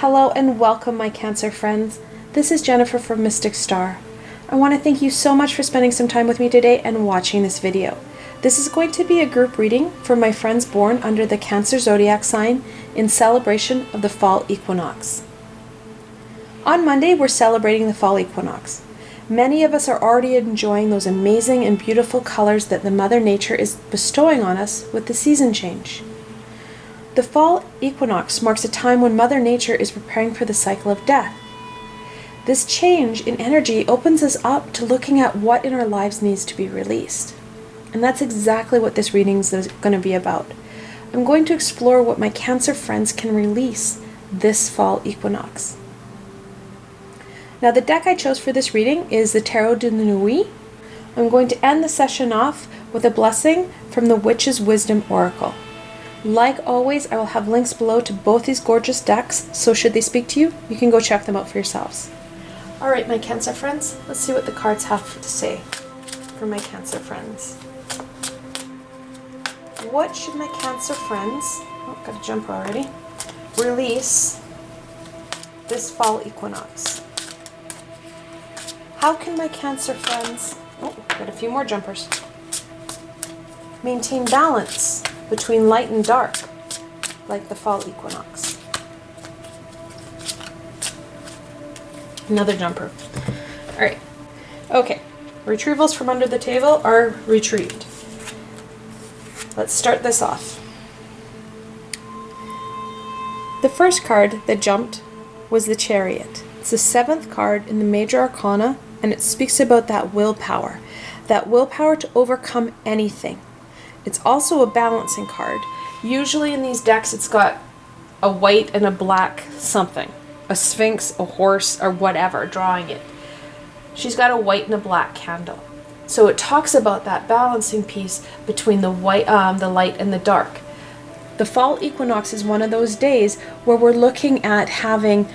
Hello and welcome, my Cancer friends. This is Jennifer from Mystic Star. I want to thank you so much for spending some time with me today and watching this video. This is going to be a group reading for my friends born under the Cancer zodiac sign in celebration of the Fall Equinox. On Monday, we're celebrating the Fall Equinox. Many of us are already enjoying those amazing and beautiful colors that the Mother Nature is bestowing on us with the season change. The Fall Equinox marks a time when Mother Nature is preparing for the cycle of death. This change in energy opens us up to looking at what in our lives needs to be released. And that's exactly what this reading is going to be about. I'm going to explore what my Cancer friends can release this Fall Equinox. Now, the deck I chose for this reading is the Tarot de Nuit. I'm going to end the session off with a blessing from the Witch's Wisdom Oracle. Like always, I will have links below to both these gorgeous decks, so should they speak to you, you can go check them out for yourselves. Alright, my Cancer friends, let's see what the cards have to say for my Cancer friends. What should my Cancer friends, oh, got a jumper already, release this Fall Equinox? How can my Cancer friends, oh, got a few more jumpers, maintain balance between light and dark, like the Fall Equinox? Another jumper. All right. Okay. Retrievals from under the table are retrieved. Let's start this off. The first card that jumped was the Chariot. It's the 7th card in the Major Arcana, and it speaks about that willpower to overcome anything. It's also a balancing card. Usually in these decks it's got a white and a black something. A sphinx, a horse, or whatever, drawing it. She's got a white and a black candle. So it talks about that balancing piece between the light and the dark. The Fall Equinox is one of those days where we're looking at having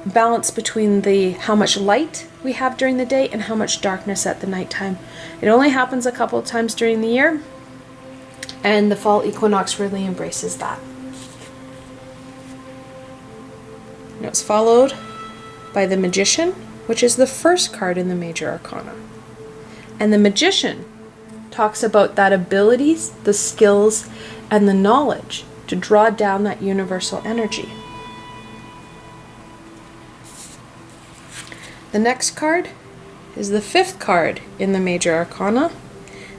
balance between how much light we have during the day and how much darkness at the nighttime. It only happens a couple of times during the year, and the Fall Equinox really embraces that. And it's followed by the Magician, which is the first card in the Major Arcana. And the Magician talks about that abilities, the skills, and the knowledge to draw down that universal energy. The next card is the 5th card in the Major Arcana,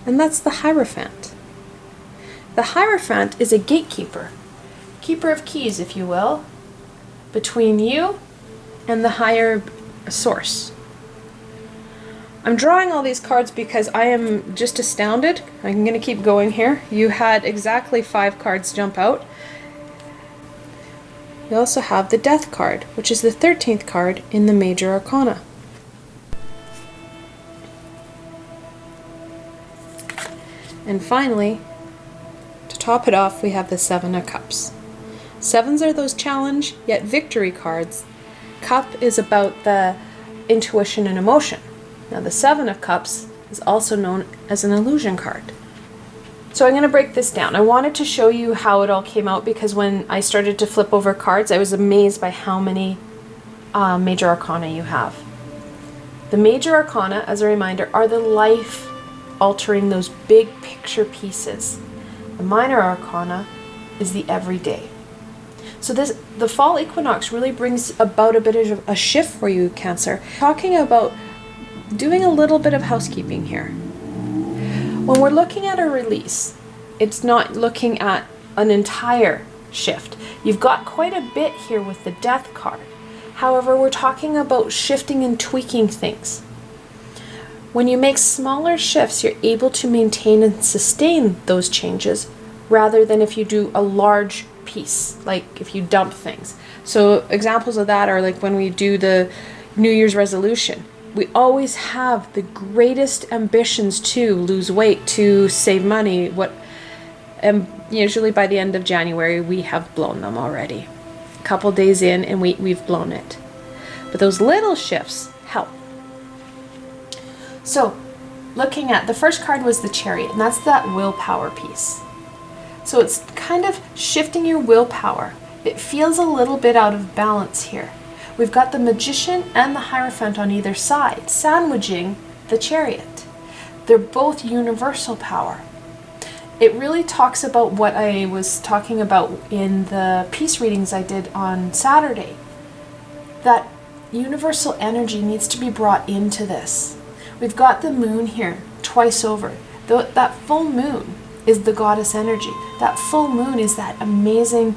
and that's the Hierophant. The Hierophant is a gatekeeper, keeper of keys, if you will, between you and the higher source. I'm drawing all these cards because I am just astounded. I'm going to keep going here. You had exactly 5 cards jump out. We also have the Death card, which is the 13th card in the Major Arcana. And finally, to top it off, we have the 7 of Cups. 7s are those challenge yet victory cards. Cup is about the intuition and emotion. Now the 7 of Cups is also known as an illusion card. So I'm going to break this down. I wanted to show you how it all came out because when I started to flip over cards, I was amazed by how many Major Arcana you have. The Major Arcana, as a reminder, are the life-altering, those big picture pieces. The Minor Arcana is the everyday. So the Fall Equinox really brings about a bit of a shift for you, Cancer. Talking about doing a little bit of housekeeping here. When we're looking at a release, it's not looking at an entire shift. You've got quite a bit here with the Death card. However, we're talking about shifting and tweaking things. When you make smaller shifts, you're able to maintain and sustain those changes rather than if you do a large piece, like if you dump things. So examples of that are like when we do the New Year's resolution. We always have the greatest ambitions to lose weight, to save money, and usually by the end of January we have blown them already. A couple days in and we've blown it. But those little shifts help. So looking at the first card was the Chariot, and that's that willpower piece. So it's kind of shifting your willpower. it feels a little bit out of balance here. We've got the Magician and the Hierophant on either side, sandwiching the Chariot. They're both universal power. It really talks about what I was talking about in the peace readings I did on Saturday. That universal energy needs to be brought into this. We've got the moon here twice over. That full moon is the goddess energy. That full moon is that amazing,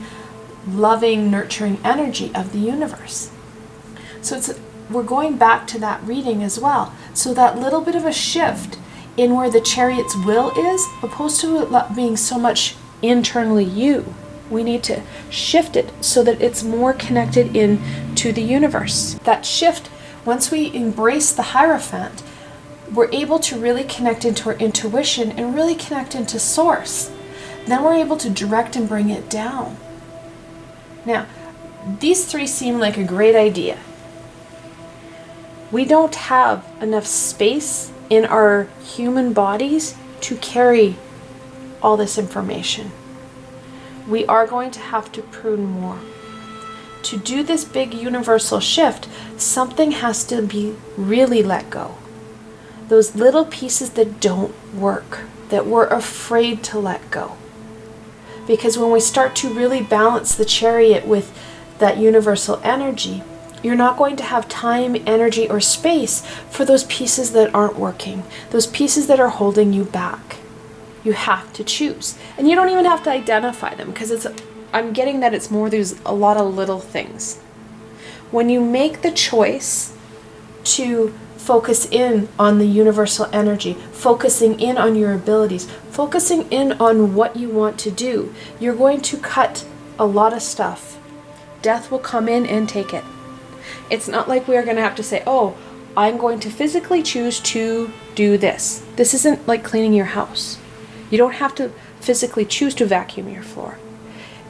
loving, nurturing energy of the universe. So we're going back to that reading as well. So that little bit of a shift in where the Chariot's will is, opposed to it being so much internally you. We need to shift it so that it's more connected in to the universe. That shift, once we embrace the Hierophant, we're able to really connect into our intuition and really connect into source. Then we're able to direct and bring it down. Now, these three seem like a great idea. We don't have enough space in our human bodies to carry all this information. We are going to have to prune more. To do this big universal shift, something has to be really let go. Those little pieces that don't work, that we're afraid to let go. Because when we start to really balance the Chariot with that universal energy, you're not going to have time, energy, or space for those pieces that aren't working, those pieces that are holding you back. You have to choose. And you don't even have to identify them, because I'm getting that it's more, there's a lot of little things. When you make the choice to focus in on the universal energy, focusing in on your abilities, focusing in on what you want to do, you're going to cut a lot of stuff. Death will come in and take it. It's not like we're going to have to say, oh, I'm going to physically choose to do this. This isn't like cleaning your house. You don't have to physically choose to vacuum your floor.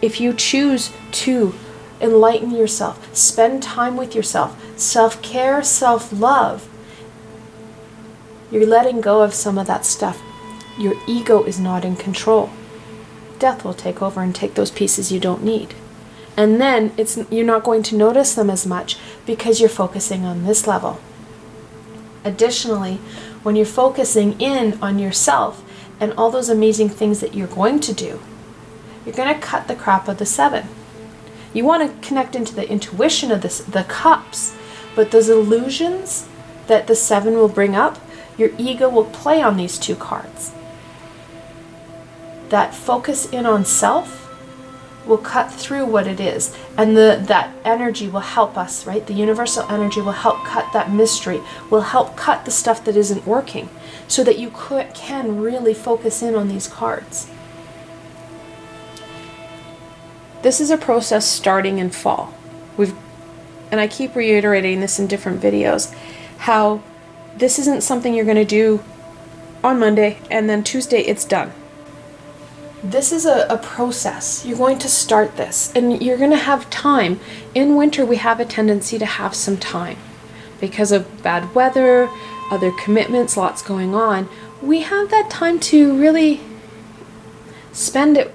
If you choose to enlighten yourself, spend time with yourself, self-care, self-love, you're letting go of some of that stuff. Your ego is not in control. Death will take over and take those pieces you don't need. And then you're not going to notice them as much because you're focusing on this level. Additionally, when you're focusing in on yourself and all those amazing things that you're going to do, you're going to cut the crap of the 7. You want to connect into the intuition of the cups, but those illusions that the 7 will bring up, your ego will play on these 2 cards. That focus in on self will cut through what it is, and that energy will help us, right? The universal energy will help cut that mystery, will help cut the stuff that isn't working, so that you can really focus in on these cards. This is a process starting in fall. And I keep reiterating this in different videos, how this isn't something you're going to do on Monday and then Tuesday it's done. This is a process. You're going to start this, and you're going to have time. In winter, we have a tendency to have some time because of bad weather, other commitments, lots going on. We have that time to really spend it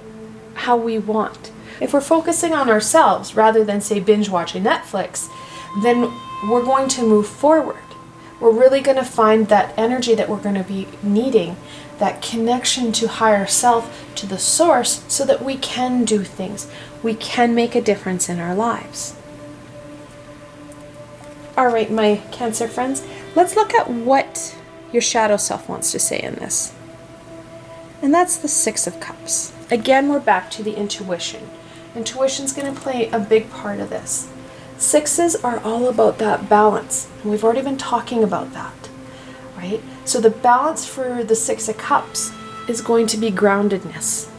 how we want. If we're focusing on ourselves rather than, say, binge watching Netflix, then we're going to move forward. We're really going to find that energy that we're going to be needing, that connection to higher self, to the source, so that we can do things. We can make a difference in our lives. All right, my Cancer friends, let's look at what your shadow self wants to say in this. And that's the 6 of Cups. Again, we're back to the intuition. Intuition's going to play a big part of this. 6s are all about that balance. And we've already been talking about that, right? So the balance for the 6 of Cups is going to be groundedness.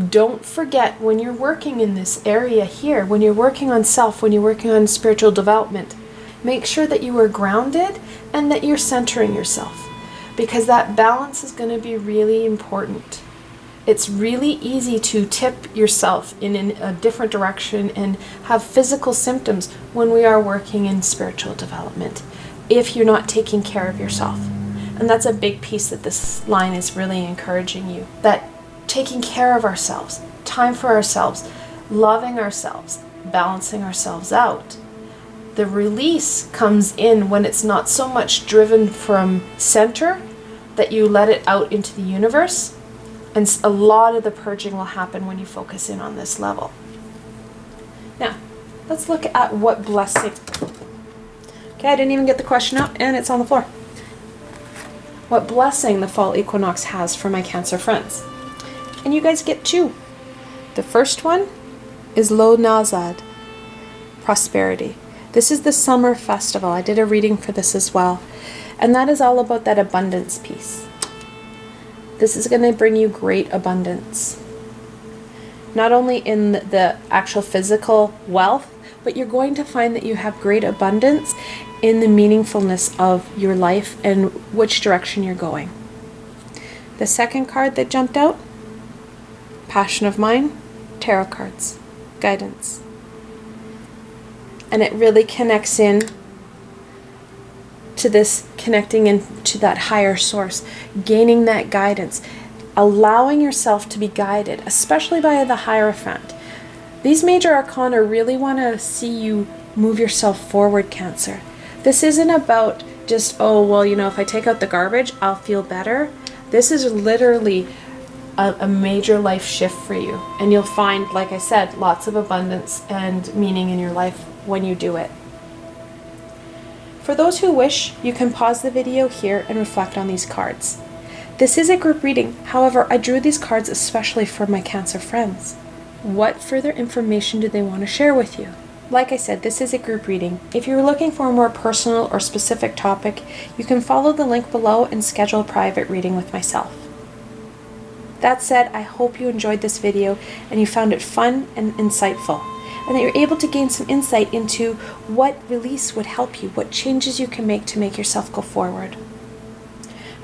Don't forget, when you're working in this area here, when you're working on self, when you're working on spiritual development, make sure that you are grounded and that you're centering yourself, because that balance is going to be really important. It's really easy to tip yourself in a different direction and have physical symptoms when we are working in spiritual development, if you're not taking care of yourself. And that's a big piece that this line is really encouraging you, that taking care of ourselves, time for ourselves, loving ourselves, balancing ourselves out. The release comes in when it's not so much driven from center that you let it out into the universe. And a lot of the purging will happen when you focus in on this level. Now, let's look at what blessing. Okay, I didn't even get the question out and it's on the floor. What blessing the fall equinox has for my Cancer friends. And you guys get two. The first one is Lo Nazad, prosperity. This is the summer festival. I did a reading for this as well. And that is all about that abundance piece. This is going to bring you great abundance. Not only in the actual physical wealth, but you're going to find that you have great abundance in the meaningfulness of your life and which direction you're going. The second card that jumped out, Passion of Mind, tarot cards, guidance. And it really connects in to this connecting into that higher source, gaining that guidance, allowing yourself to be guided, especially by the Hierophant. These major arcana really want to see you move yourself forward, Cancer. This isn't about just, oh, well, you know, if I take out the garbage, I'll feel better. This is literally a major life shift for you. And you'll find, like I said, lots of abundance and meaning in your life when you do it. For those who wish, you can pause the video here and reflect on these cards. This is a group reading, however, I drew these cards especially for my Cancer friends. What further information do they want to share with you? Like I said, this is a group reading. If you're looking for a more personal or specific topic, you can follow the link below and schedule a private reading with myself. That said, I hope you enjoyed this video and you found it fun and insightful, and that you're able to gain some insight into what release would help you, what changes you can make to make yourself go forward.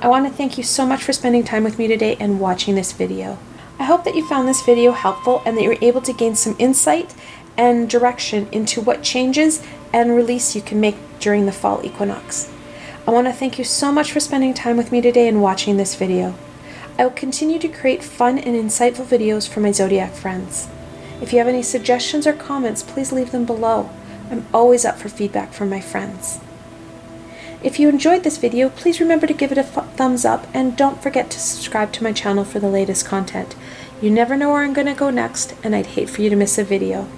I want to thank you so much for spending time with me today and watching this video. I hope that you found this video helpful and that you're able to gain some insight and direction into what changes and release you can make during the fall equinox. I want to thank you so much for spending time with me today and watching this video. I will continue to create fun and insightful videos for my zodiac friends. If you have any suggestions or comments, please leave them below. I'm always up for feedback from my friends. If you enjoyed this video, please remember to give it a thumbs up and don't forget to subscribe to my channel for the latest content. You never know where I'm going to go next, and I'd hate for you to miss a video.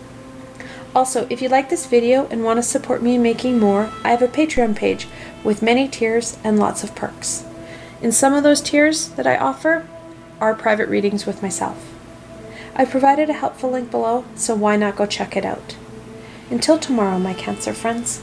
Also, if you like this video and want to support me in making more, I have a Patreon page with many tiers and lots of perks. In some of those tiers that I offer are private readings with myself. I provided a helpful link below, so why not go check it out. Until tomorrow, my Cancer friends.